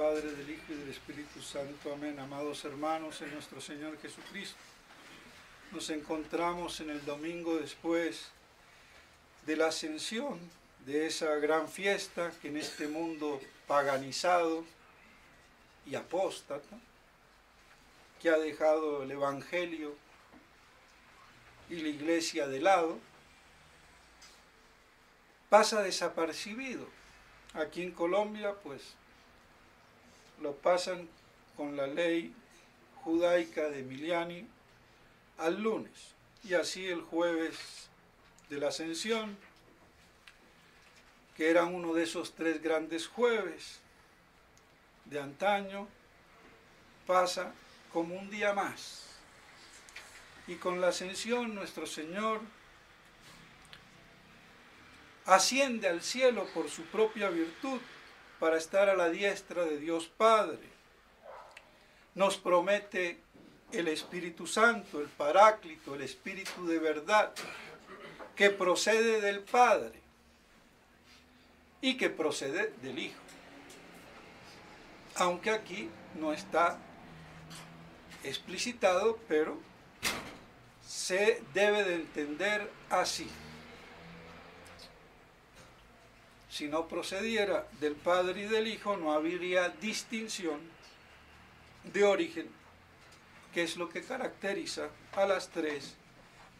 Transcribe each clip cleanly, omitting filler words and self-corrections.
Padre, del Hijo y del Espíritu Santo. Amén. Amados hermanos en nuestro Señor Jesucristo, nos encontramos en el domingo después de la ascensión, de esa gran fiesta que en este mundo paganizado y apóstata, que ha dejado el Evangelio y la Iglesia de lado, pasa desapercibido. Aquí en Colombia, pues, lo pasan con la ley judaica de Emiliani al lunes, y así el jueves de la Ascensión, que era uno de esos 3 grandes jueves de antaño, pasa como un día más. Y con la Ascensión nuestro Señor asciende al cielo por su propia virtud para estar a la diestra de Dios Padre. Nos promete el Espíritu Santo, el Paráclito, el Espíritu de verdad, que procede del Padre y que procede del Hijo. Aunque aquí no está explicitado, pero se debe de entender así. Si no procediera del Padre y del Hijo, no habría distinción de origen, que es lo que caracteriza a las 3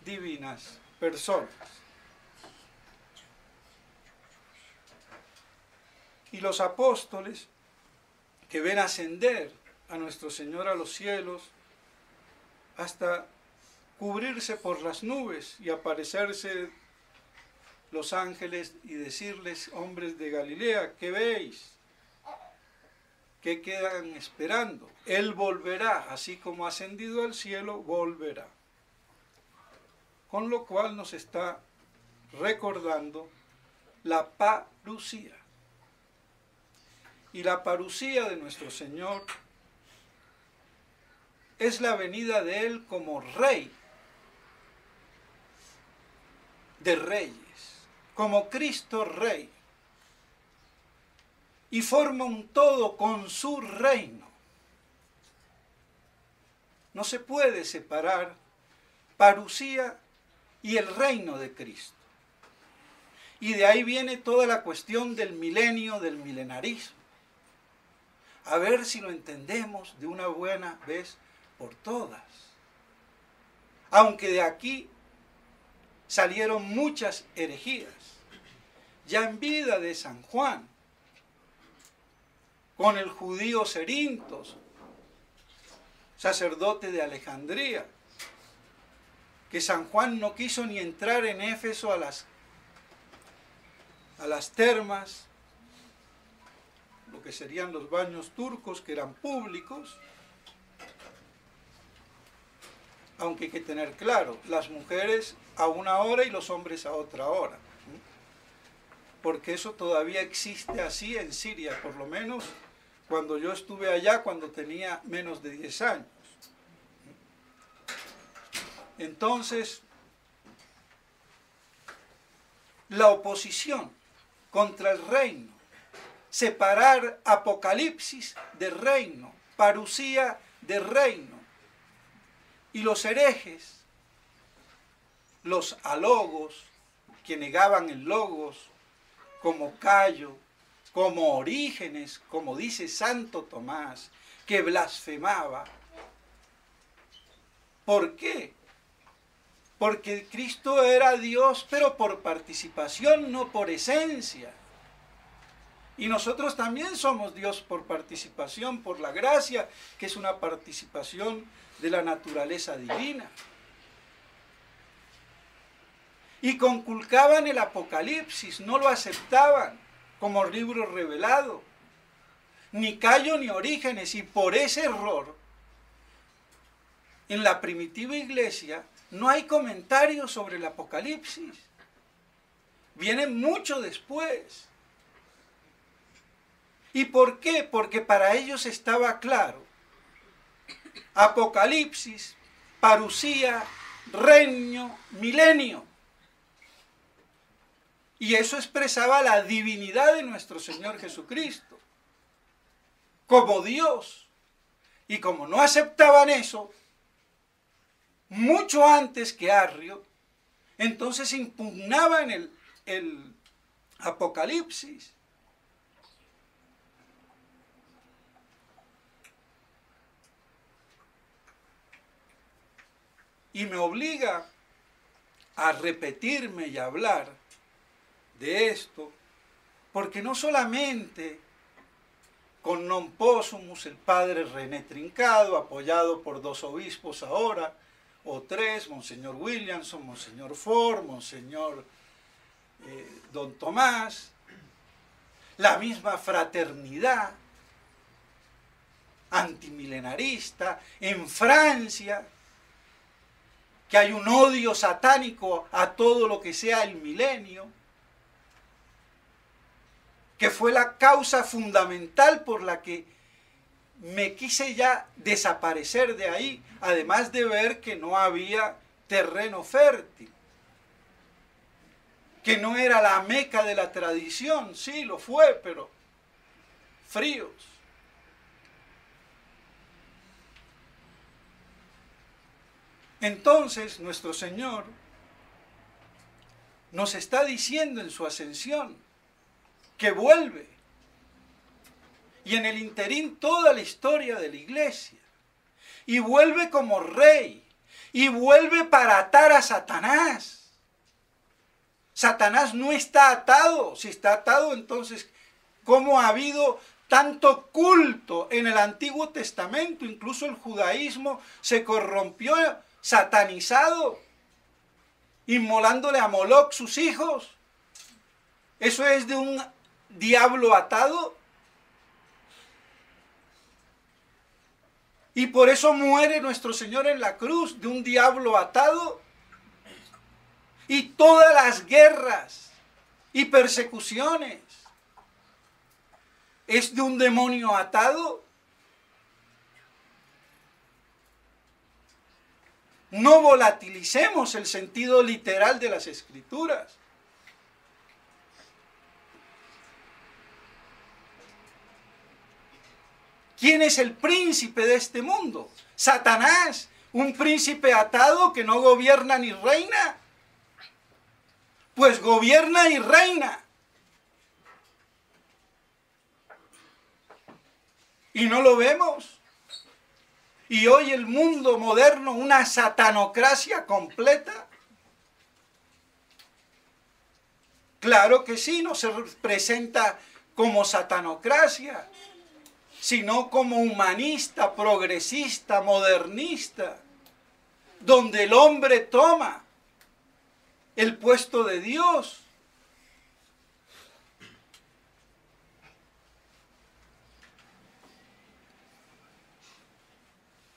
divinas personas. Y los apóstoles que ven ascender a nuestro Señor a los cielos hasta cubrirse por las nubes y aparecerse los ángeles y decirles: hombres de Galilea, ¿qué veis? ¿Qué quedan esperando? Él volverá, así como ha ascendido al cielo, volverá. Con lo cual nos está recordando la parucía. Y la parucía de nuestro Señor es la venida de Él como Rey de reyes, como Cristo Rey, y forma un todo con su reino. No se puede separar parucía y el reino de Cristo. Y de ahí viene toda la cuestión del milenio, del milenarismo. A ver si lo entendemos de una buena vez por todas. Aunque de aquí salieron muchas herejías. Ya en vida de San Juan, con el judío Cerintos, sacerdote de Alejandría, que San Juan no quiso ni entrar en Éfeso a las termas, lo que serían los baños turcos, que eran públicos, aunque hay que tener claro, las mujeres a una hora y los hombres a otra hora, porque eso todavía existe así en Siria, por lo menos cuando yo estuve allá, cuando tenía menos de 10 años. Entonces, la oposición contra el reino, separar Apocalipsis de reino, parucía de reino, y los herejes, los alogos, que negaban el logos, como Cayo, como Orígenes, como dice Santo Tomás, que blasfemaba. ¿Por qué? Porque Cristo era Dios, pero por participación, no por esencia. Y nosotros también somos Dios por participación, por la gracia, que es una participación de la naturaleza divina. Y conculcaban el Apocalipsis, no lo aceptaban como libro revelado, ni Cayo ni Orígenes, y por ese error, en la primitiva iglesia, no hay comentarios sobre el Apocalipsis. Vienen mucho después. ¿Y por qué? Porque para ellos estaba claro. Apocalipsis, parucía, reino, milenio. Y eso expresaba la divinidad de nuestro Señor Jesucristo. como Dios. Y como no aceptaban eso, mucho antes que Arrio, entonces impugnaban el Apocalipsis. Y me obliga a repetirme y a hablar de esto, porque no solamente con non possumus, el padre René Trincado, apoyado por 2 obispos ahora, o 3, Monseñor Williamson, Monseñor Ford, Monseñor Don Tomás, la misma fraternidad antimilenarista en Francia, que hay un odio satánico a todo lo que sea el milenio, que fue la causa fundamental por la que me quise ya desaparecer de ahí, además de ver que no había terreno fértil, que no era la meca de la tradición, sí lo fue, pero fríos. Entonces nuestro Señor nos está diciendo en su ascensión que vuelve. Y en el interín toda la historia de la iglesia. Y vuelve como rey. Y vuelve para atar a Satanás. Satanás no está atado. Si está atado, entonces, ¿cómo ha habido tanto culto en el Antiguo Testamento? Incluso el judaísmo se corrompió, satanizado, inmolándole a Moloch sus hijos. ¿Eso es de un diablo atado? Y por eso muere nuestro Señor en la cruz, de un diablo atado. Y todas las guerras y persecuciones es de un demonio atado. No volatilicemos el sentido literal de las Escrituras. ¿Quién es el príncipe de este mundo? Satanás, un príncipe atado que no gobierna ni reina. Pues gobierna y reina. Y no lo vemos. Y hoy el mundo moderno, una satanocracia completa. Claro que sí, no se presenta como satanocracia, sino como humanista, progresista, modernista, donde el hombre toma el puesto de Dios.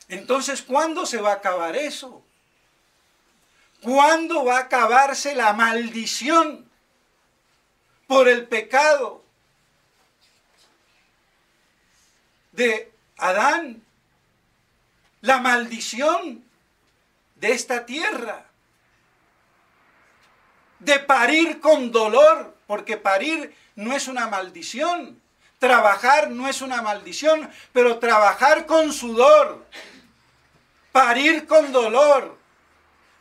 Entonces, ¿cuándo se va a acabar eso? ¿Cuándo va a acabarse la maldición por el pecado de Adán? La maldición de esta tierra, de parir con dolor, porque parir no es una maldición, trabajar no es una maldición, pero trabajar con sudor, parir con dolor,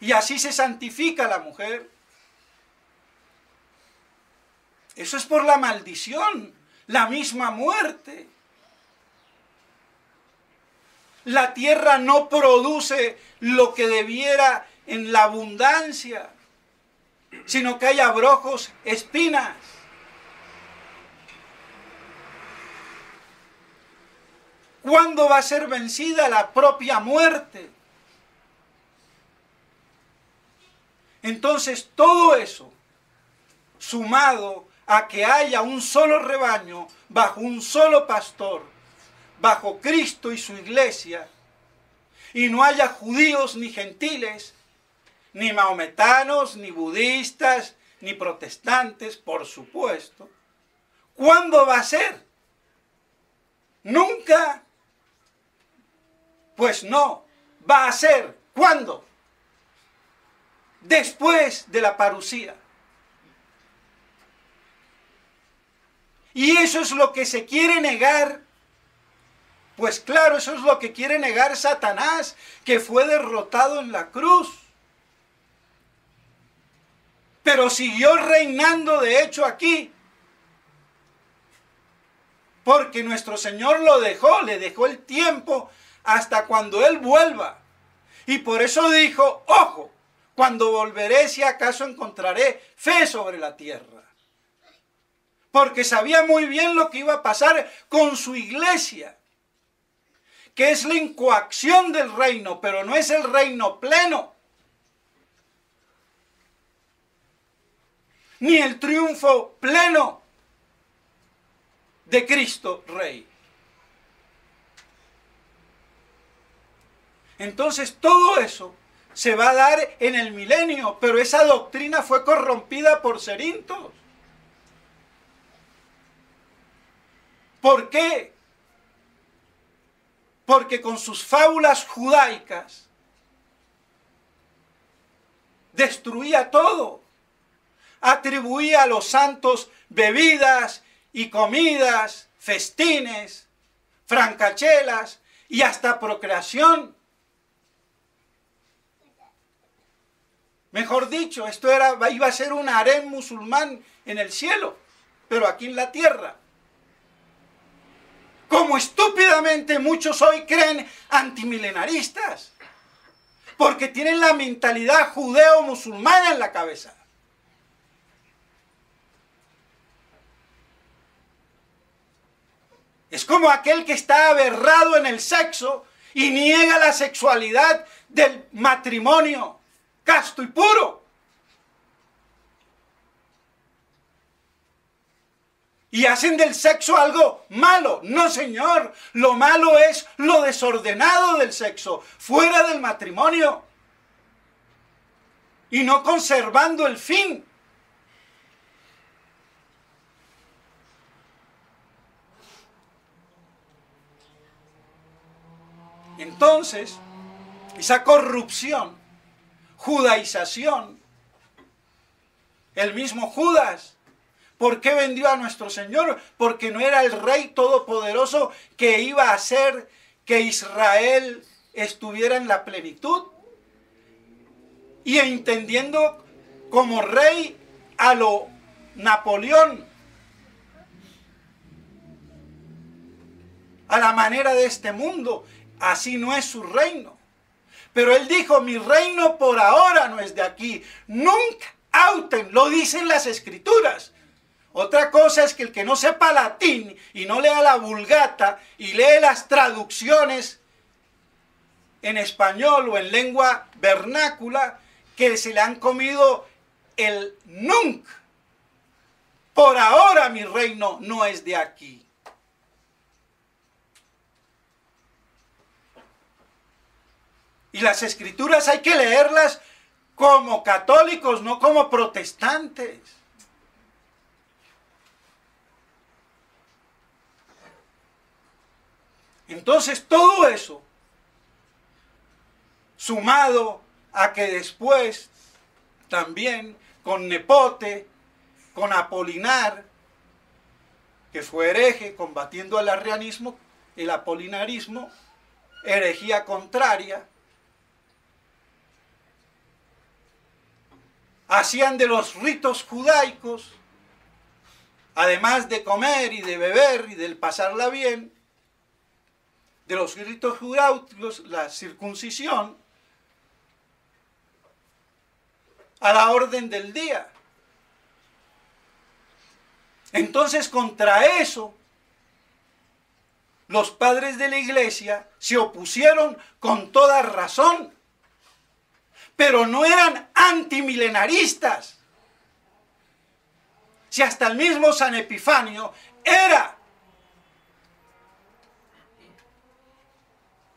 y así se santifica la mujer. Eso es por la maldición, la misma muerte. La tierra no produce lo que debiera en la abundancia, sino que hay abrojos, espinas. ¿Cuándo va a ser vencida la propia muerte? Entonces todo eso, sumado a que haya un solo rebaño, bajo un solo pastor, bajo Cristo y su iglesia, y no haya judíos ni gentiles, ni maometanos, ni budistas, ni protestantes, por supuesto. ¿Cuándo va a ser? Nunca. Pues no, va a ser. ¿Cuándo? Después de la parusía. Y eso es lo que se quiere negar Pues claro, eso es lo que quiere negar Satanás, que fue derrotado en la cruz. Pero siguió reinando de hecho aquí. Porque nuestro Señor lo dejó, le dejó el tiempo hasta cuando Él vuelva. Y por eso dijo, ojo, cuando volveré si acaso encontraré fe sobre la tierra. Porque sabía muy bien lo que iba a pasar con su iglesia, que es la incoacción del reino, pero no es el reino pleno, ni el triunfo pleno de Cristo Rey. Entonces todo eso se va a dar en el milenio, pero esa doctrina fue corrompida por Cerintos. ¿Por qué? Porque con sus fábulas judaicas destruía todo. Atribuía a los santos bebidas y comidas, festines, francachelas y hasta procreación. Mejor dicho, esto iba a ser un harén musulmán en el cielo, pero aquí en la tierra. Como estúpidamente muchos hoy creen antimilenaristas, porque tienen la mentalidad judeo-musulmana en la cabeza. Es como aquel que está aberrado en el sexo y niega la sexualidad del matrimonio casto y puro. Y hacen del sexo algo malo. No, señor. Lo malo es lo desordenado del sexo, fuera del matrimonio. Y no conservando el fin. Entonces, esa corrupción, judaización, el mismo Judas, ¿por qué vendió a nuestro Señor? Porque no era el Rey Todopoderoso que iba a hacer que Israel estuviera en la plenitud. Y entendiendo como Rey a lo Napoleón, a la manera de este mundo. Así no es su reino. Pero él dijo, mi reino por ahora no es de aquí. Nunca auten, lo dicen las escrituras. Otra cosa es que el que no sepa latín y no lea la Vulgata y lee las traducciones en español o en lengua vernácula, que se le han comido el nunc. Por ahora mi reino no es de aquí. Y las escrituras hay que leerlas como católicos, no como protestantes. Entonces todo eso, sumado a que después también con Nepote, con Apolinar, que fue hereje combatiendo el arrianismo, el apolinarismo, herejía contraria, hacían de los ritos judaicos, además de comer y de beber y del pasarla bien, de los ritos judaicos, la circuncisión, a la orden del día. Entonces, contra eso, los padres de la iglesia se opusieron con toda razón, pero no eran antimilenaristas. Si hasta el mismo San Epifanio era,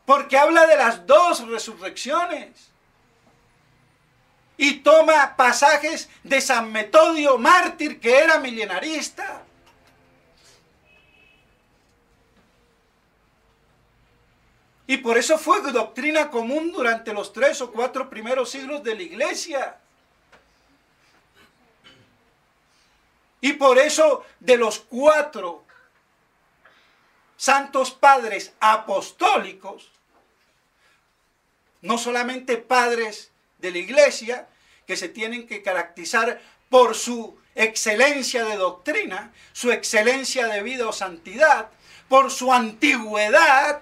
porque habla de las dos resurrecciones y toma pasajes de San Metodio mártir, que era milenarista. Y por eso fue doctrina común durante los 3 o 4 primeros siglos de la iglesia. Y por eso de los 4 santos padres apostólicos, no solamente padres de la iglesia, que se tienen que caracterizar por su excelencia de doctrina, su excelencia de vida o santidad, por su antigüedad,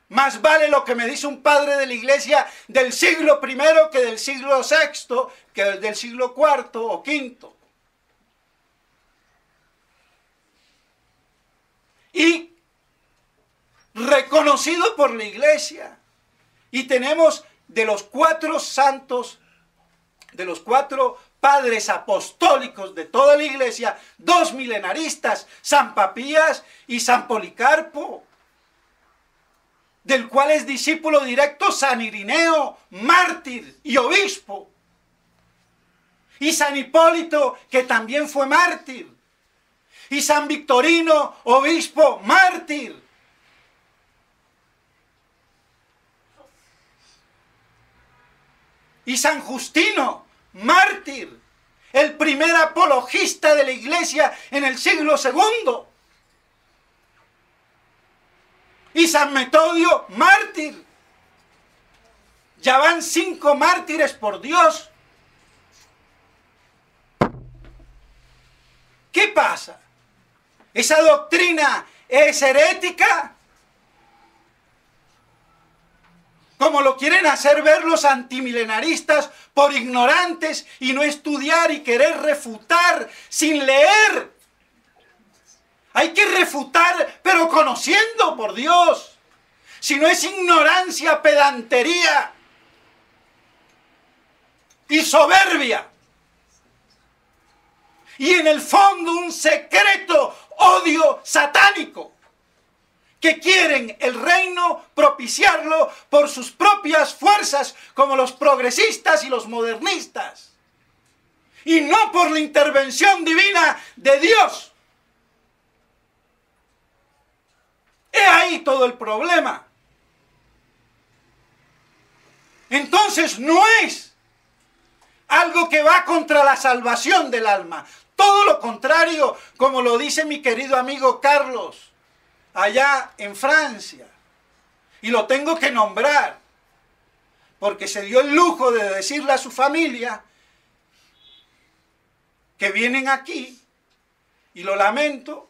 más vale lo que me dice un padre de la iglesia del siglo I que del siglo VI, que del siglo IV o V. Y reconocido por la iglesia. Y tenemos de los 4 santos, de los 4 padres apostólicos de toda la iglesia, 2 milenaristas, San Papías y San Policarpo, del cual es discípulo directo San Irineo, mártir y obispo, y San Hipólito, que también fue mártir, y San Victorino, obispo, mártir. Y San Justino, mártir, el primer apologista de la iglesia en el siglo II. Y San Metodio, mártir. Ya van 5 mártires, por Dios. ¿Qué pasa? ¿Esa doctrina es herética? Como lo quieren hacer ver los antimilenaristas por ignorantes y no estudiar y querer refutar sin leer. Hay que refutar, pero conociendo, por Dios. Si no es ignorancia, pedantería y soberbia. Y en el fondo un secreto odio satánico, que quieren el reino propiciarlo por sus propias fuerzas, como los progresistas y los modernistas, y no por la intervención divina de Dios. He ahí todo el problema. Entonces no es algo que va contra la salvación del alma. Todo lo contrario, como lo dice mi querido amigo Carlos, allá en Francia. Y lo tengo que nombrar, porque se dio el lujo de decirle a su familia que vienen aquí, y lo lamento,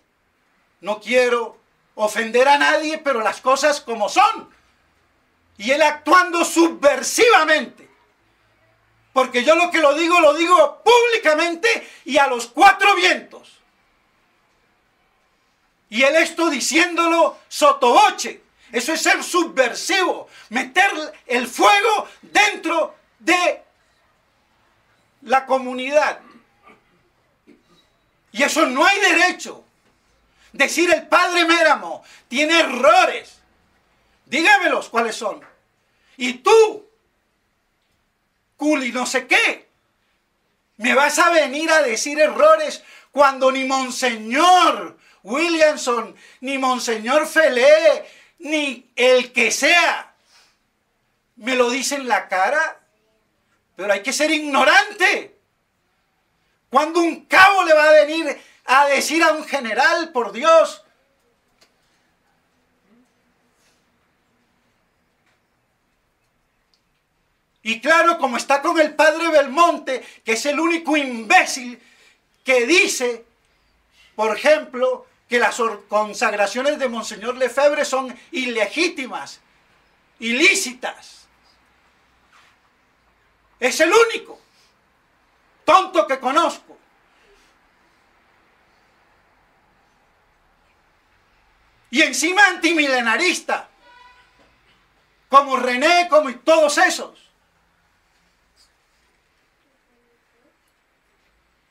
no quiero ofender a nadie, pero las cosas como son. Y él actuando subversivamente. Porque yo lo que lo digo públicamente y a los 4 vientos. Y él esto diciéndolo sotoboche. Eso es ser subversivo. Meter el fuego dentro de la comunidad. Y eso no hay derecho. Decir el padre Méramo tiene errores. Dígamelos cuáles son. Y tú, culi no sé qué, me vas a venir a decir errores cuando ni Monseñor Williamson, ni Monseñor Felé, ni el que sea, me lo dice en la cara. Pero hay que ser ignorante. Cuando un cabo le va a venir a decir a un general, por Dios? Y claro, como está con el padre Belmonte, que es el único imbécil que dice, por ejemplo, que las consagraciones de Monseñor Lefebvre son ilegítimas, ilícitas. Es el único tonto que conozco. Y encima antimilenarista, como René, como todos esos.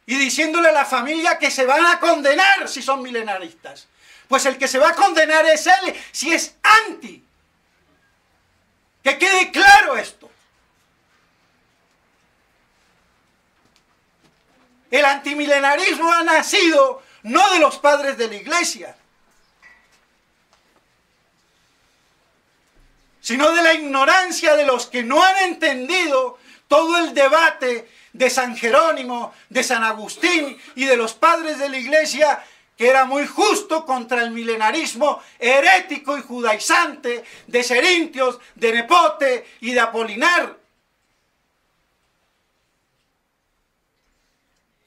Y diciéndole a la familia que se van a condenar si son milenaristas. Pues el que se va a condenar es él, si es anti. Que quede claro esto. El antimilenarismo ha nacido no de los padres de la iglesia, sino de la ignorancia de los que no han entendido todo el debate de San Jerónimo, de San Agustín y de los padres de la Iglesia, que era muy justo contra el milenarismo herético y judaizante de Cerintios, de Nepote y de Apolinar,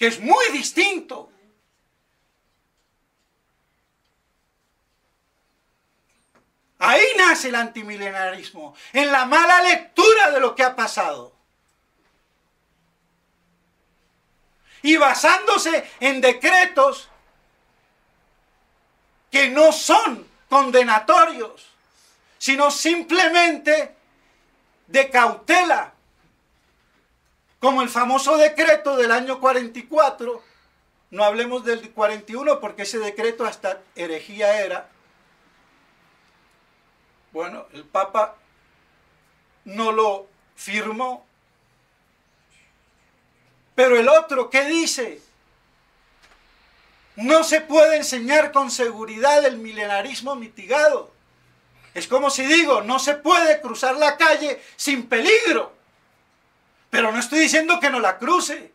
que es muy distinto. Ahí nace el antimilenarismo, en la mala lectura de lo que ha pasado. Y basándose en decretos que no son condenatorios, sino simplemente de cautela, como el famoso decreto del año 44, no hablemos del 41 porque ese decreto hasta herejía era. Bueno, el Papa no lo firmó. Pero el otro, ¿qué dice? No se puede enseñar con seguridad el milenarismo mitigado. Es como si digo, no se puede cruzar la calle sin peligro. Pero no estoy diciendo que no la cruce.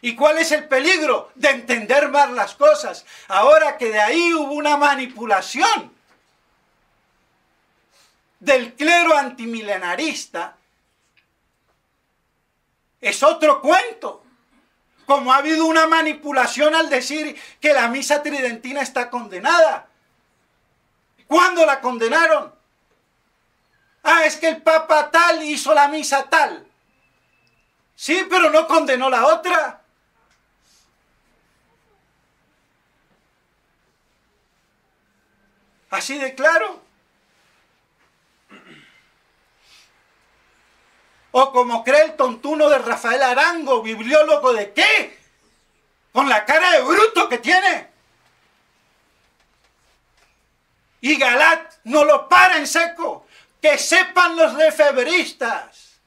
¿Y cuál es el peligro? De entender mal las cosas. Ahora que de ahí hubo una manipulación del clero antimilenarista, es otro cuento. Como ha habido una manipulación al decir que la misa tridentina está condenada. ¿Cuándo la condenaron? Ah, es que el Papa tal hizo la misa tal. Sí, pero no condenó la otra. Así de claro. O como cree el tontuno de Rafael Arango, bibliólogo de qué, con la cara de bruto que tiene. Y Galat no lo para en seco. Que sepan los lefebristas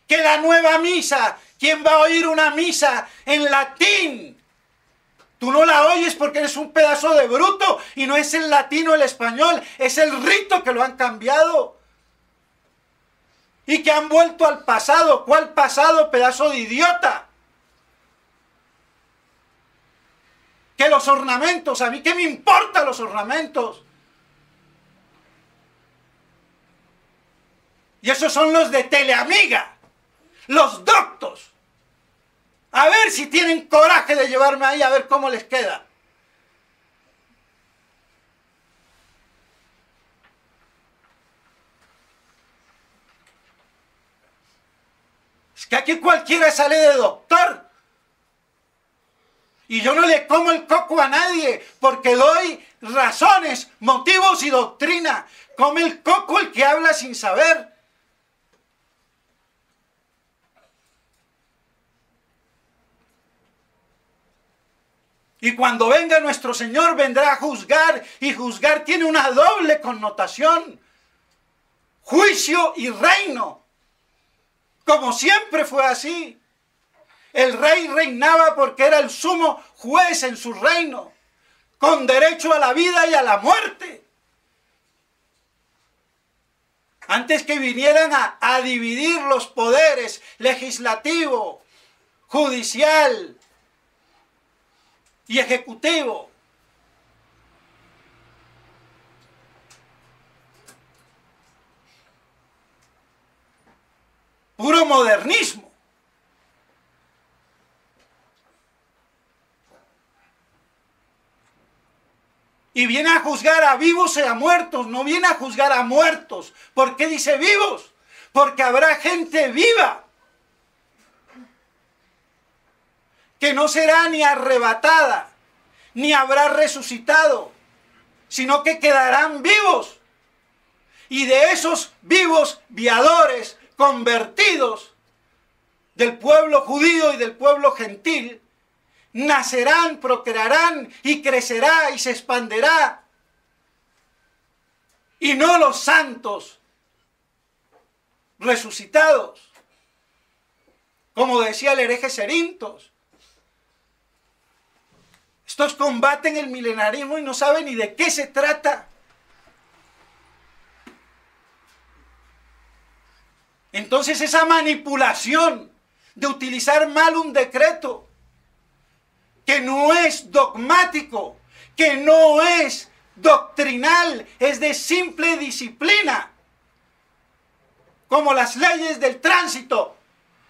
que la nueva misa, ¿quién va a oír una misa en latín? Tú no la oyes porque eres un pedazo de bruto y no es el latín o el español, es el rito que lo han cambiado. Y que han vuelto al pasado. ¿Cuál pasado, pedazo de idiota? Que los ornamentos, ¿a mí qué me importan los ornamentos? Y esos son los de Teleamiga, los doctos. A ver si tienen coraje de llevarme ahí a ver cómo les queda. Es que aquí cualquiera sale de doctor. Y yo no le como el coco a nadie porque doy razones, motivos y doctrina. Come el coco el que habla sin saber. Y cuando venga nuestro Señor vendrá a juzgar, y juzgar tiene una doble connotación. Juicio y reino. Como siempre fue así. El rey reinaba porque era el sumo juez en su reino, con derecho a la vida y a la muerte. Antes que vinieran a dividir los poderes legislativo, judicial y ejecutivo. Puro modernismo. Y viene a juzgar a vivos y a muertos, no viene a juzgar a muertos. ¿Por qué dice vivos? Porque habrá gente viva que no será ni arrebatada, ni habrá resucitado, sino que quedarán vivos. Y de esos vivos viadores, convertidos del pueblo judío y del pueblo gentil, nacerán, procrearán y crecerá y se expanderá. Y no los santos resucitados, como decía el hereje Cerintos. Estos combaten el milenarismo y no saben ni de qué se trata. Entonces esa manipulación de utilizar mal un decreto que no es dogmático, que no es doctrinal, es de simple disciplina, como las leyes del tránsito.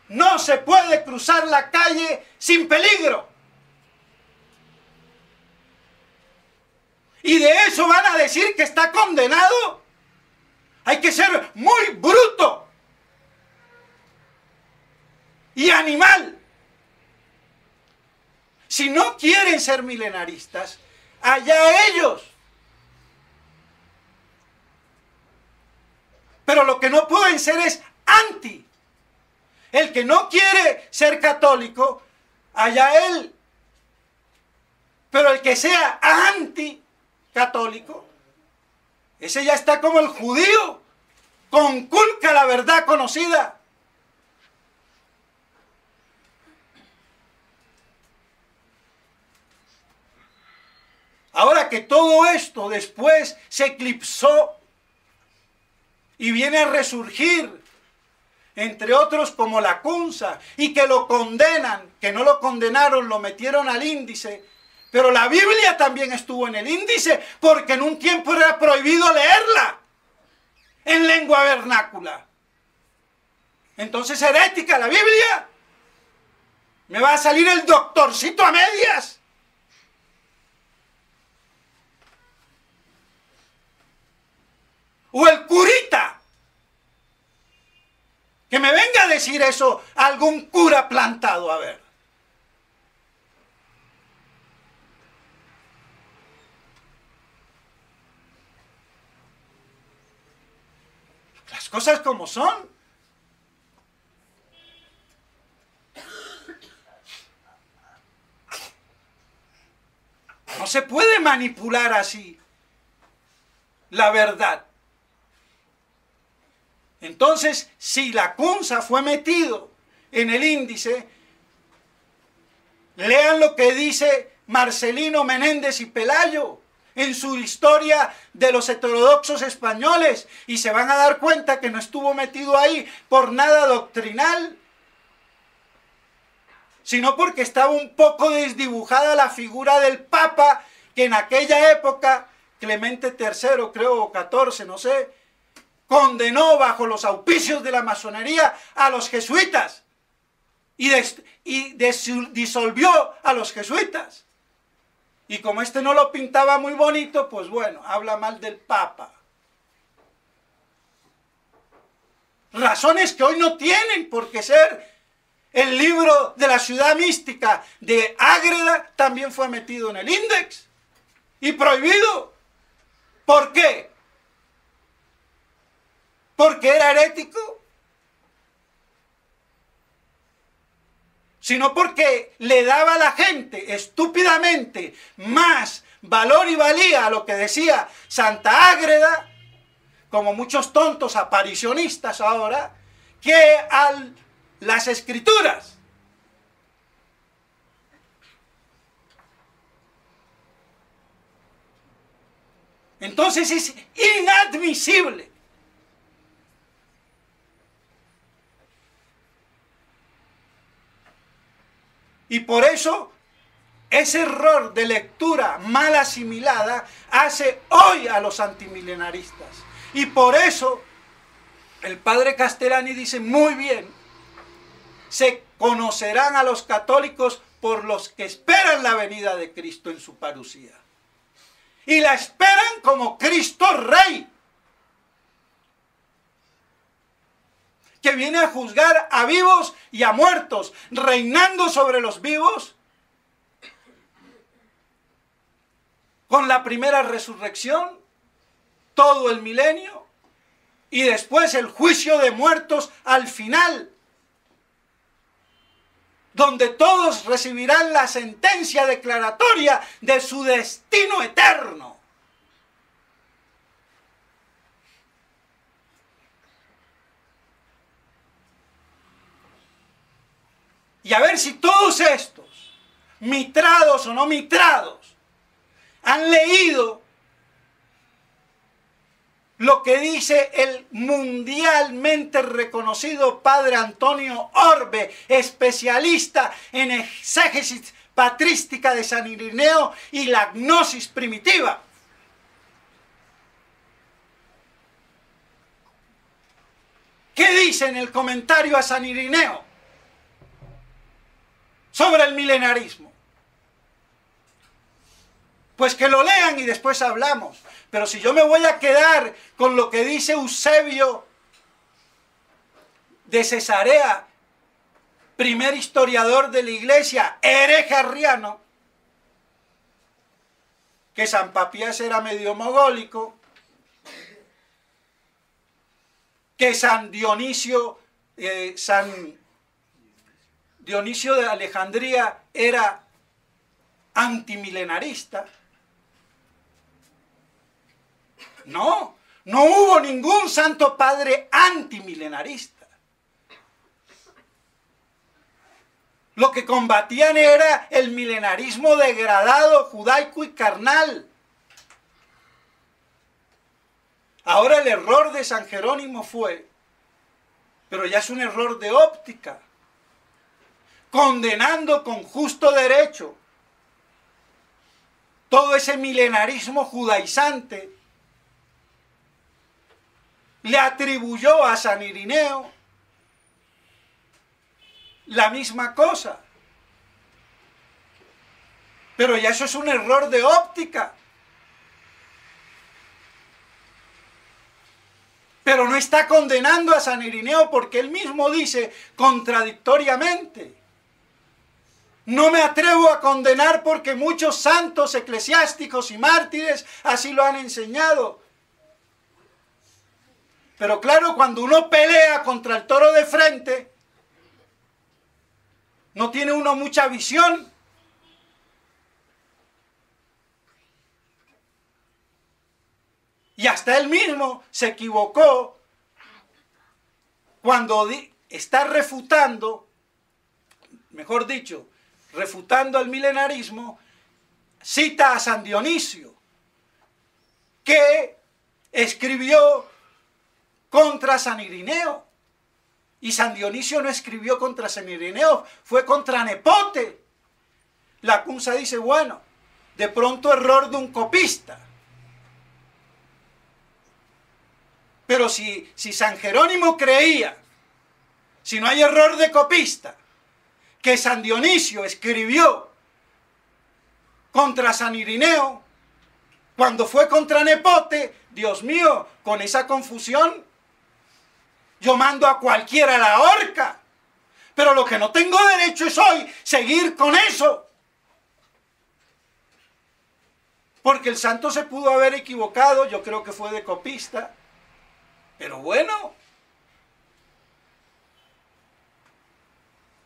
No se puede cruzar la calle sin peligro. Y de eso van a decir que está condenado. Hay que ser muy bruto y animal. Si no quieren ser milenaristas, allá ellos. Pero lo que no pueden ser es anti. El que no quiere ser católico, allá él. Pero el que sea anti-católico, ese ya está como el judío, conculca la verdad conocida. Ahora que todo esto después se eclipsó y viene a resurgir, entre otros como Lacunza, y que lo condenan, que no lo condenaron, lo metieron al índice, pero la Biblia también estuvo en el índice, porque en un tiempo era prohibido leerla en lengua vernácula. Entonces, herética la Biblia. Me va a salir el doctorcito a medias. O el curita. Que me venga a decir eso algún cura plantado, a ver. Las cosas como son. No se puede manipular así la verdad. Entonces, si Lacunza fue metido en el índice, lean lo que dice Marcelino Menéndez y Pelayo en su historia de los heterodoxos españoles, y se van a dar cuenta que no estuvo metido ahí por nada doctrinal, sino porque estaba un poco desdibujada la figura del Papa, que en aquella época, Clemente III, creo, o XIV, no sé, condenó bajo los auspicios de la masonería a los jesuitas y disolvió a los jesuitas. Y como este no lo pintaba muy bonito, pues bueno, habla mal del Papa. Razones que hoy no tienen por qué ser. El libro de la ciudad mística de Ágreda también fue metido en el índice y prohibido. ¿Por qué? ¿Porque era herético? Sino porque le daba a la gente estúpidamente más valor y valía a lo que decía Santa Ágreda, como muchos tontos aparicionistas ahora, que a las escrituras. Entonces es inadmisible y por eso ese error de lectura mal asimilada hace hoy a los antimilenaristas. Y por eso el padre Castellani dice muy bien: se conocerán a los católicos por los que esperan la venida de Cristo en su parucía. Y la esperan como Cristo Rey, que viene a juzgar a vivos y a muertos, reinando sobre los vivos con la primera resurrección, todo el milenio, y después el juicio de muertos al final, donde todos recibirán la sentencia declaratoria de su destino eterno. Y a ver si todos estos, mitrados o no mitrados, han leído lo que dice el mundialmente reconocido padre Antonio Orbe, especialista en exégesis patrística de San Irineo y la gnosis primitiva. ¿Qué dice en el comentario a San Irineo sobre el milenarismo? Pues que lo lean y después hablamos. Pero si yo me voy a quedar con lo que dice Eusebio de Cesarea, primer historiador de la iglesia, hereje arriano, que San Papías era medio mogólico, que San Dionisio de Alejandría era antimilenarista. No, no hubo ningún santo padre antimilenarista. Lo que combatían era el milenarismo degradado, judaico y carnal. Ahora el error de San Jerónimo fue, pero ya es un error de óptica, condenando con justo derecho todo ese milenarismo judaizante. Le atribuyó a San Irineo la misma cosa. Pero ya eso es un error de óptica. Pero no está condenando a San Irineo porque él mismo dice contradictoriamente: no me atrevo a condenar porque muchos santos eclesiásticos y mártires así lo han enseñado. Pero claro, cuando uno pelea contra el toro de frente, no tiene uno mucha visión. Y hasta él mismo se equivocó cuando está refutando, mejor dicho, refutando al milenarismo, cita a San Dionisio, que escribió contra San Irineo. Y San Dionisio no escribió contra San Irineo, fue contra Nepote. La Cunza dice, bueno, de pronto error de un copista. Pero si San Jerónimo creía, si no hay error de copista, que San Dionisio escribió contra San Irineo, cuando fue contra Nepote, Dios mío, con esa confusión, yo mando a cualquiera a la horca. Pero lo que no tengo derecho es hoy seguir con eso. Porque el santo se pudo haber equivocado, yo creo que fue de copista. Pero bueno,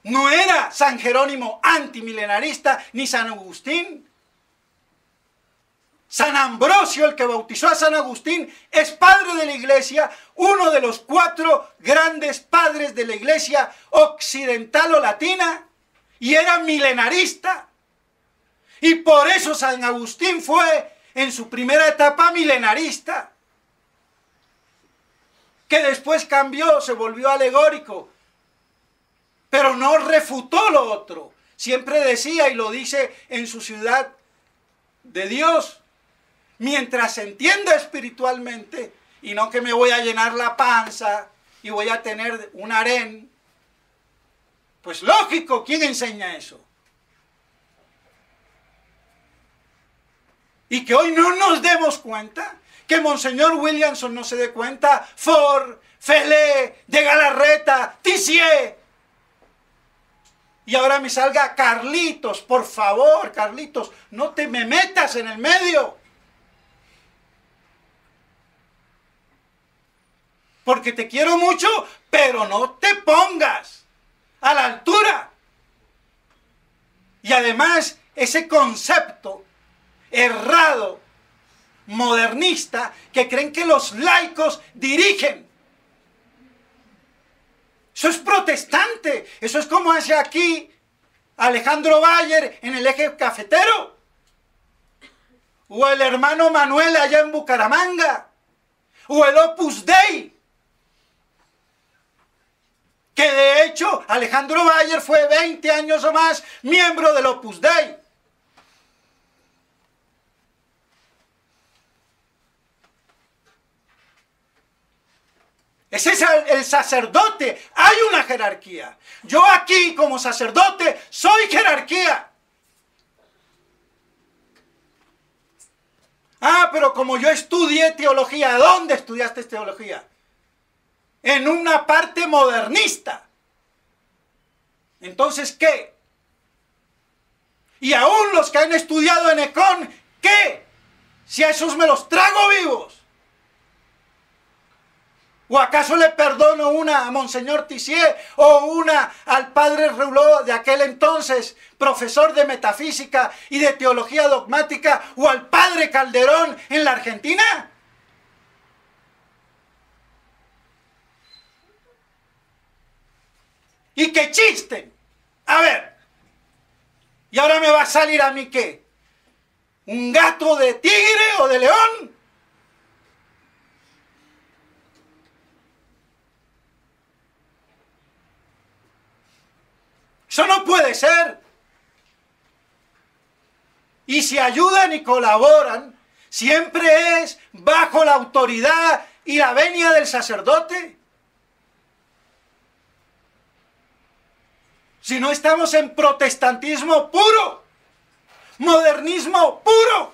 no era San Jerónimo antimilenarista, ni San Agustín. San Ambrosio, el que bautizó a San Agustín, es padre de la iglesia, uno de los 4 grandes padres de la iglesia occidental o latina, y era milenarista. Y por eso San Agustín fue en su primera etapa milenarista, que después cambió, se volvió alegórico, pero no refutó lo otro. Siempre decía, y lo dice en su Ciudad de Dios, mientras se entienda espiritualmente, y no que me voy a llenar la panza y voy a tener un harén, pues lógico, ¿quién enseña eso? Y que hoy no nos demos cuenta, que Monseñor Williamson no se dé cuenta, Ford, Felé, de Galarreta, Tissier, y ahora me salga Carlitos. Por favor, Carlitos, no te me metas en el medio. Porque te quiero mucho, pero no te pongas a la altura. Y además, ese concepto errado, modernista, que creen que los laicos dirigen. Eso es protestante. Eso es como hace aquí Alejandro Bayer en el Eje Cafetero. O el hermano Manuel allá en Bucaramanga. o el Opus Dei, que de hecho Alejandro Bayer fue 20 años o más miembro del Opus Dei. Ese es el sacerdote. Hay una jerarquía. Yo aquí como sacerdote soy jerarquía. Ah, pero como yo estudié teología, ¿dónde estudiaste teología? En una parte modernista. Entonces, ¿qué? Y aún los que han estudiado en Econ, ¿qué? Si a esos me los trago vivos. ¿O acaso le perdono una a Monseñor Tissier o una al padre Rouleau de aquel entonces, profesor de metafísica y de teología dogmática, o al padre Calderón en la Argentina? ¿Y qué chisten? A ver, ¿y ahora me va a salir a mí qué? ¿Un gato de tigre o de león? Eso no puede ser. Y si ayudan y colaboran, siempre es bajo la autoridad y la venia del sacerdote. Si no, estamos en protestantismo puro, modernismo puro.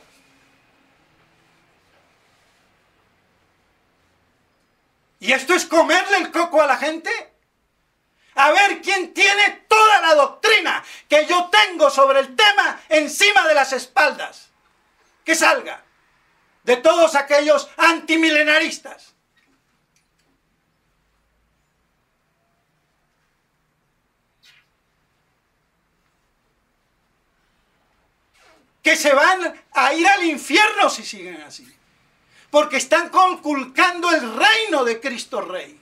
¿Y esto es comerle el coco a la gente? A ver quién tiene toda la doctrina que yo tengo sobre el tema encima de las espaldas. Que salga de todos aquellos antimilenaristas. Que se van a ir al infierno si siguen así. Porque están conculcando el reino de Cristo Rey,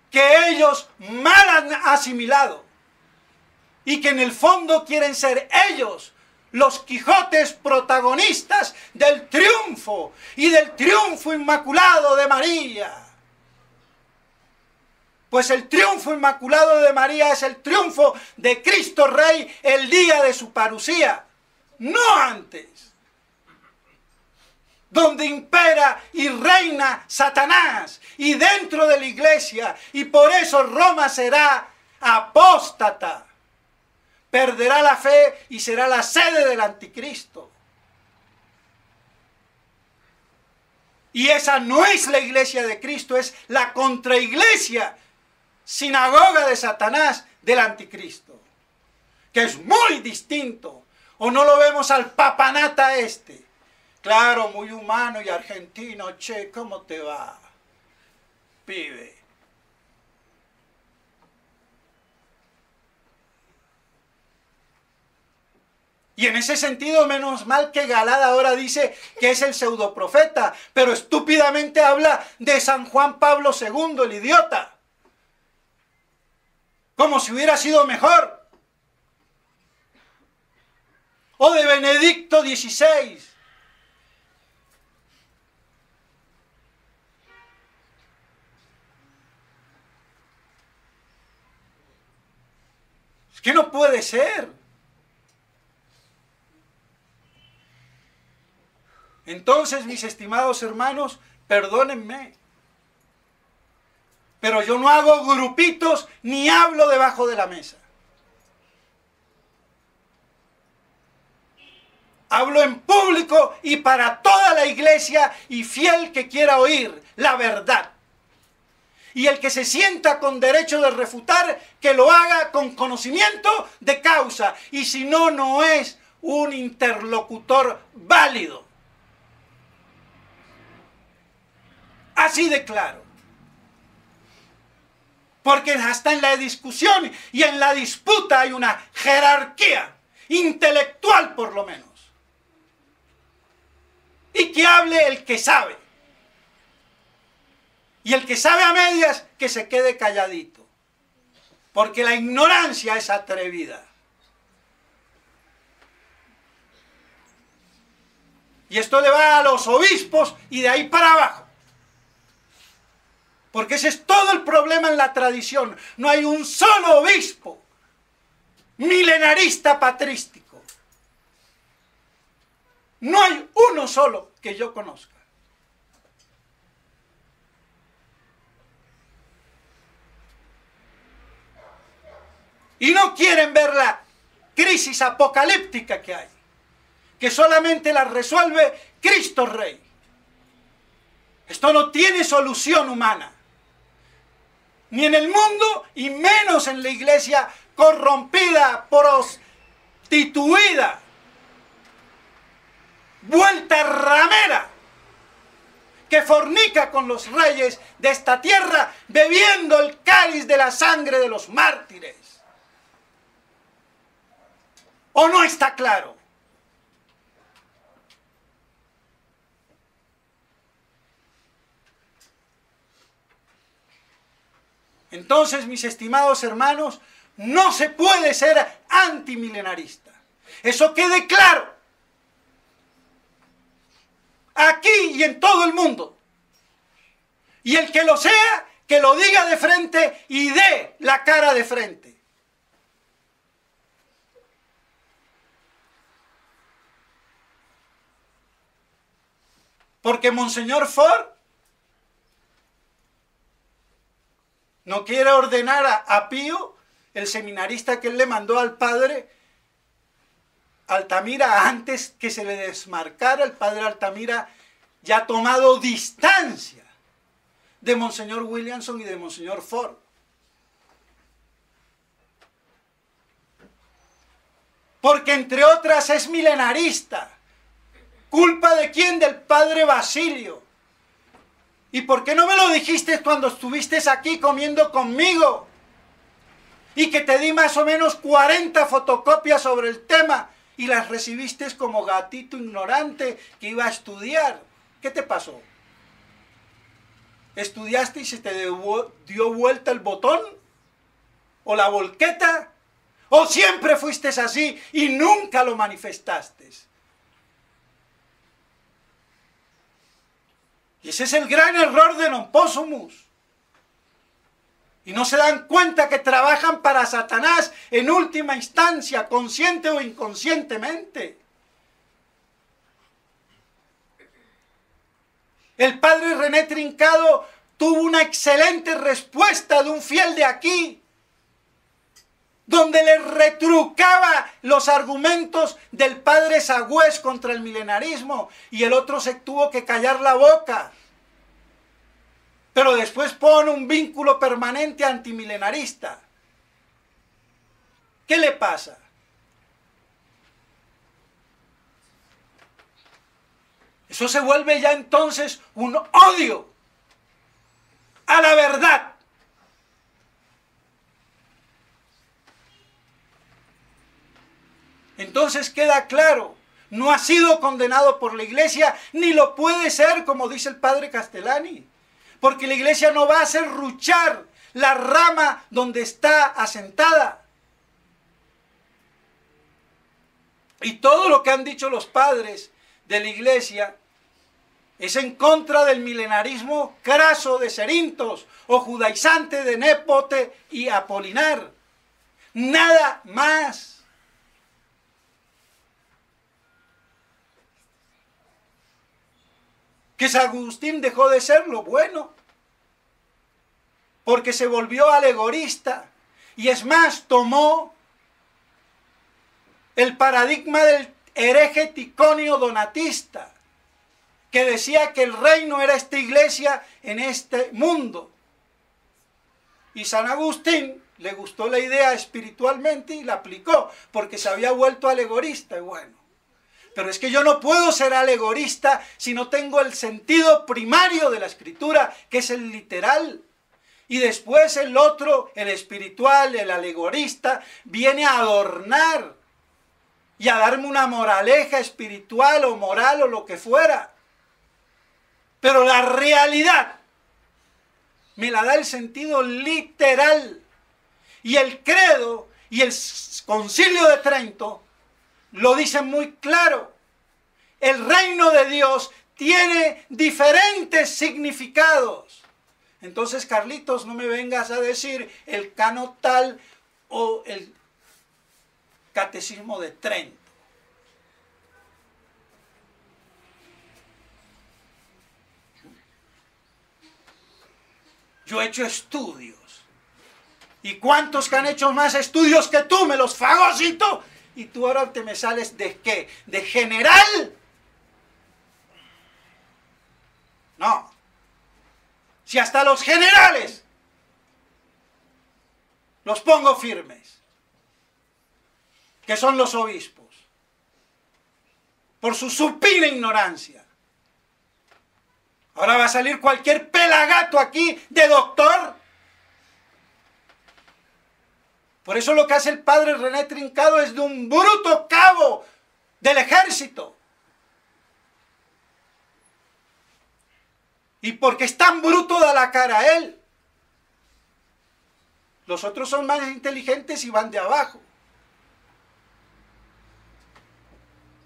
que ellos mal han asimilado y que en el fondo quieren ser ellos los Quijotes protagonistas del triunfo y del triunfo inmaculado de María. Pues el triunfo inmaculado de María es el triunfo de Cristo Rey el día de su parucía, no antes, donde impera y reina Satanás y dentro de la iglesia, y por eso Roma será apóstata, perderá la fe y será la sede del anticristo. Y esa no es la iglesia de Cristo, es la contraiglesia, sinagoga de Satanás, del anticristo, que es muy distinto. ¿O no lo vemos al papanata este? Claro, muy humano y argentino. Che, ¿cómo te va, pibe? Y en ese sentido, menos mal que Galada ahora dice que es el pseudoprofeta, pero estúpidamente habla de San Juan Pablo II, el idiota, como si hubiera sido mejor, o de Benedicto XVI. Es que no puede ser. Entonces, mis estimados hermanos, perdónenme, pero yo no hago grupitos ni hablo debajo de la mesa. Hablo en público y para toda la iglesia y fiel que quiera oír la verdad. Y el que se sienta con derecho de refutar, que lo haga con conocimiento de causa. Y si no, no es un interlocutor válido. Así de claro. Porque hasta en la discusión y en la disputa hay una jerarquía intelectual, por lo menos. Y que hable el que sabe. Y el que sabe a medias, que se quede calladito. Porque la ignorancia es atrevida. Y esto le va a los obispos y de ahí para abajo. Porque ese es todo el problema en la tradición. No hay un solo obispo milenarista patrístico. No hay uno solo que yo conozca. Y no quieren ver la crisis apocalíptica que hay, que solamente la resuelve Cristo Rey. Esto no tiene solución humana, ni en el mundo y menos en la iglesia corrompida, prostituida, vuelta ramera, que fornica con los reyes de esta tierra, bebiendo el cáliz de la sangre de los mártires. ¿O no está claro? Entonces, mis estimados hermanos, no se puede ser antimilenarista. Eso quede claro. Aquí y en todo el mundo. Y el que lo sea, que lo diga de frente y dé la cara de frente. Porque Monseñor Ford no quiere ordenar a Pío, el seminarista que él le mandó al padre Altamira, antes que se le desmarcara. El padre Altamira ya ha tomado distancia de Monseñor Williamson y de Monseñor Ford. Porque entre otras es milenarista. ¿Culpa de quién? Del padre Basilio. ¿Y por qué no me lo dijiste cuando estuviste aquí comiendo conmigo? Y que te di más o menos 40 fotocopias sobre el tema y las recibiste como gatito ignorante que iba a estudiar. ¿Qué te pasó? ¿Estudiaste y se te dio vuelta el botón? ¿O la volqueta? ¿O siempre fuiste así y nunca lo manifestaste? Y ese es el gran error de Non Possumus. Y no se dan cuenta que trabajan para Satanás en última instancia, consciente o inconscientemente. El padre René Trincado tuvo una excelente respuesta de un fiel de aquí, donde le retrucaba los argumentos del padre Sagüés contra el milenarismo, y el otro se tuvo que callar la boca. Pero después pone un vínculo permanente antimilenarista. ¿Qué le pasa? Eso se vuelve ya entonces un odio a la verdad. Entonces queda claro, no ha sido condenado por la iglesia, ni lo puede ser, como dice el padre Castellani, porque la iglesia no va a hacer ruchar la rama donde está asentada. Y todo lo que han dicho los padres de la iglesia es en contra del milenarismo craso de Cerintos o judaizante de Népote y Apolinar. Nada más. Que San Agustín dejó de serlo, bueno, porque se volvió alegorista, y es más, tomó el paradigma del hereje ticonio donatista, que decía que el reino era esta iglesia en este mundo. Y San Agustín le gustó la idea espiritualmente y la aplicó, porque se había vuelto alegorista, y bueno. Pero es que yo no puedo ser alegorista si no tengo el sentido primario de la escritura, que es el literal. Y después el otro, el espiritual, el alegorista, viene a adornar y a darme una moraleja espiritual o moral o lo que fuera. Pero la realidad me la da el sentido literal. Y el credo y el concilio de Trento lo dicen muy claro. el reino de Dios tiene diferentes significados. Entonces, Carlitos, no me vengas a decir el cano tal o el catecismo de Trento. Yo he hecho estudios. ¿Y cuántos que han hecho más estudios que tú? Me los fagocito. Y tú ahora te me sales ¿de qué? ¿De general? No. Si hasta los generales los pongo firmes, que son los obispos, por su supina ignorancia. Ahora va a salir cualquier pelagato aquí de doctor. Por eso lo que hace el padre René Trincado es de un bruto cabo del ejército. Y porque es tan bruto da la cara a él. Los otros son más inteligentes y van de abajo.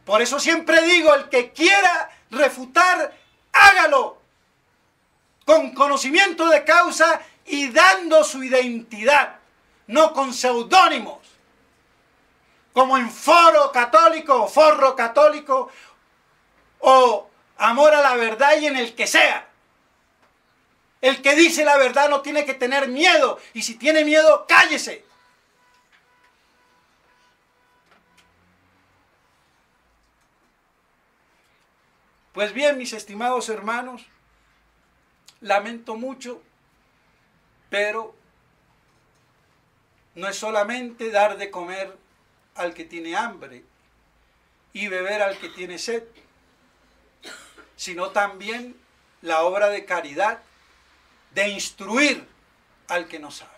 Por eso siempre digo, el que quiera refutar, hágalo con conocimiento de causa y dando su identidad, no con seudónimos, como en Foro Católico o Forro Católico o Amor a la Verdad y en el que sea. El que dice la verdad no tiene que tener miedo, y si tiene miedo, cállese. Pues bien, mis estimados hermanos, lamento mucho, pero no es solamente dar de comer al que tiene hambre y beber al que tiene sed, sino también la obra de caridad, de instruir al que no sabe.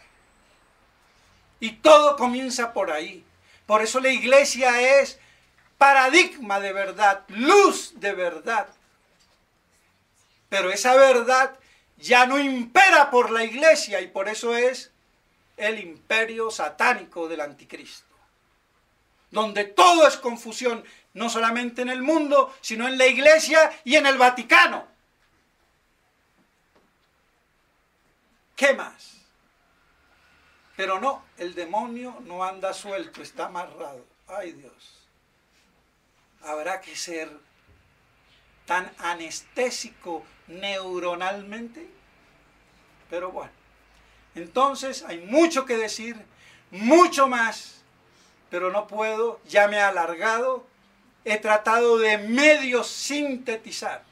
Y todo comienza por ahí. Por eso la iglesia es paradigma de verdad, luz de verdad. Pero esa verdad ya no impera por la iglesia, y por eso es el imperio satánico del anticristo, donde todo es confusión, no solamente en el mundo, sino en la iglesia y en el Vaticano. ¿Qué más? Pero no, el demonio no anda suelto, está amarrado. ¡Ay, Dios! Habrá que ser tan anestésico neuronalmente. Pero bueno, entonces hay mucho que decir, mucho más, pero no puedo, ya me he alargado, he tratado de medio sintetizar.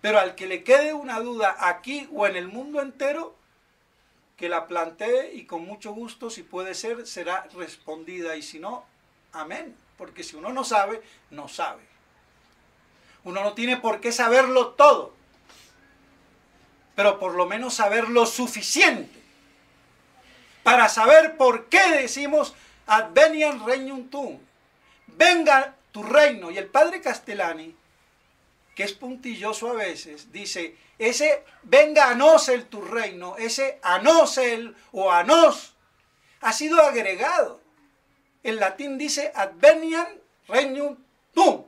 Pero al que le quede una duda aquí o en el mundo entero, que la plantee y con mucho gusto, si puede ser, será respondida. Y si no, amén. Porque si uno no sabe, no sabe. Uno no tiene por qué saberlo todo, pero por lo menos saber lo suficiente para saber por qué decimos adveniat regnum tuum, venga tu reino. Y el padre Castellani, que es puntilloso a veces, dice, ese venga a nos el tu reino, ese a nos el o a nos, ha sido agregado. En latín dice adveniat regnum tuum,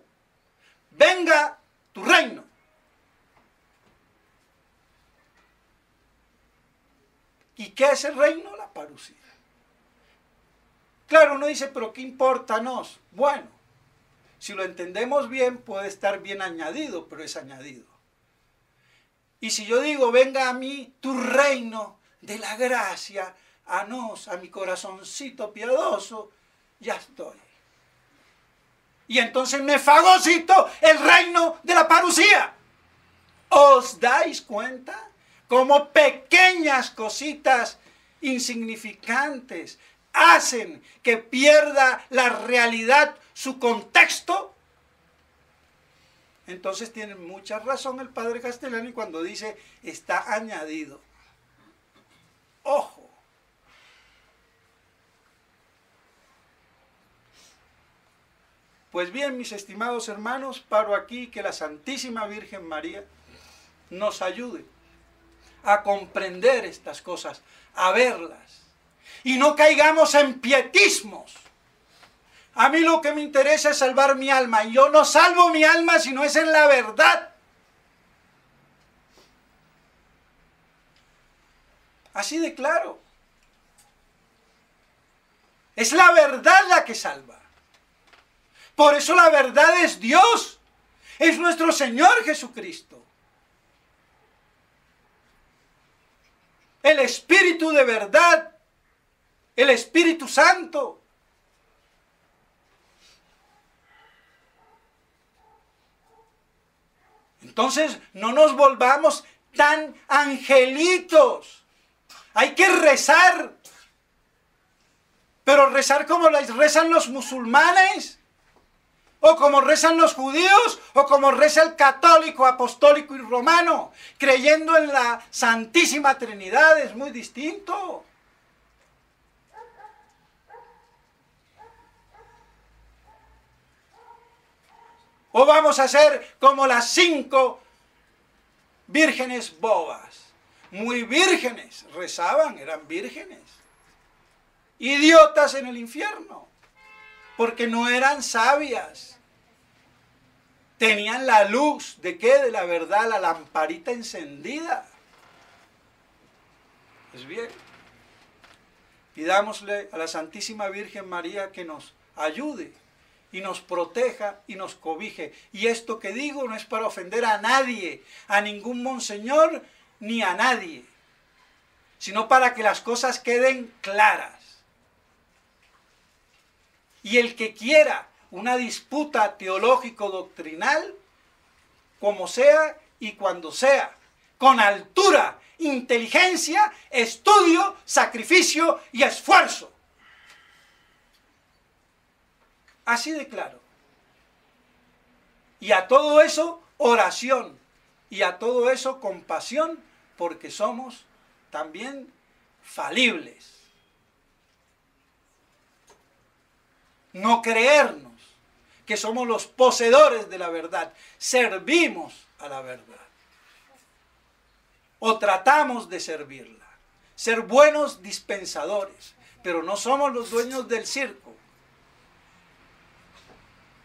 venga tu reino. ¿Y qué es el reino? La parusía. Claro, uno dice, pero ¿qué importa nos? Bueno, si lo entendemos bien, puede estar bien añadido, pero es añadido. Y si yo digo, venga a mí tu reino de la gracia, a nos, a mi corazoncito piadoso, ya estoy. Y entonces me fagocito el reino de la parusía. ¿Os dais cuenta? Como pequeñas cositas insignificantes hacen que pierda la realidad su contexto. Entonces tiene mucha razón el padre Castellani cuando dice está añadido. Ojo. Pues bien, mis estimados hermanos, paro aquí, que la Santísima Virgen María nos ayude a comprender estas cosas, a verlas, y no caigamos en pietismos. A mí lo que me interesa es salvar mi alma. Y yo no salvo mi alma si no es en la verdad. Así de claro. Es la verdad la que salva. Por eso la verdad es Dios. Es nuestro Señor Jesucristo. El Espíritu de verdad. El Espíritu Santo. Entonces, no nos volvamos tan angelitos. Hay que rezar. Pero rezar como rezan los musulmanes, o como rezan los judíos, o como reza el católico, apostólico y romano, creyendo en la Santísima Trinidad, es muy distinto. O vamos a ser como las 5 vírgenes bobas. Muy vírgenes, rezaban, eran vírgenes. Idiotas en el infierno, porque no eran sabias. Tenían la luz, ¿de qué? De la verdad, la lamparita encendida. Pues bien, pidámosle a la Santísima Virgen María que nos ayude y nos proteja y nos cobije. Y esto que digo no es para ofender a nadie, a ningún monseñor ni a nadie, sino para que las cosas queden claras. Y el que quiera una disputa teológico-doctrinal, como sea y cuando sea, con altura, inteligencia, estudio, sacrificio y esfuerzo. Así de claro. Y a todo eso, oración. Y a todo eso, compasión, porque somos también falibles. No creernos que somos los poseedores de la verdad. Servimos a la verdad. O tratamos de servirla. Ser buenos dispensadores. Pero no somos los dueños del circo.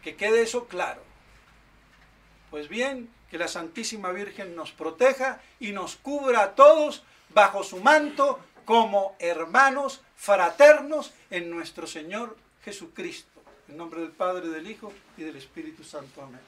Que quede eso claro. Pues bien, que la Santísima Virgen nos proteja y nos cubra a todos bajo su manto como hermanos fraternos en nuestro Señor Jesucristo. En nombre del Padre, del Hijo y del Espíritu Santo. Amén.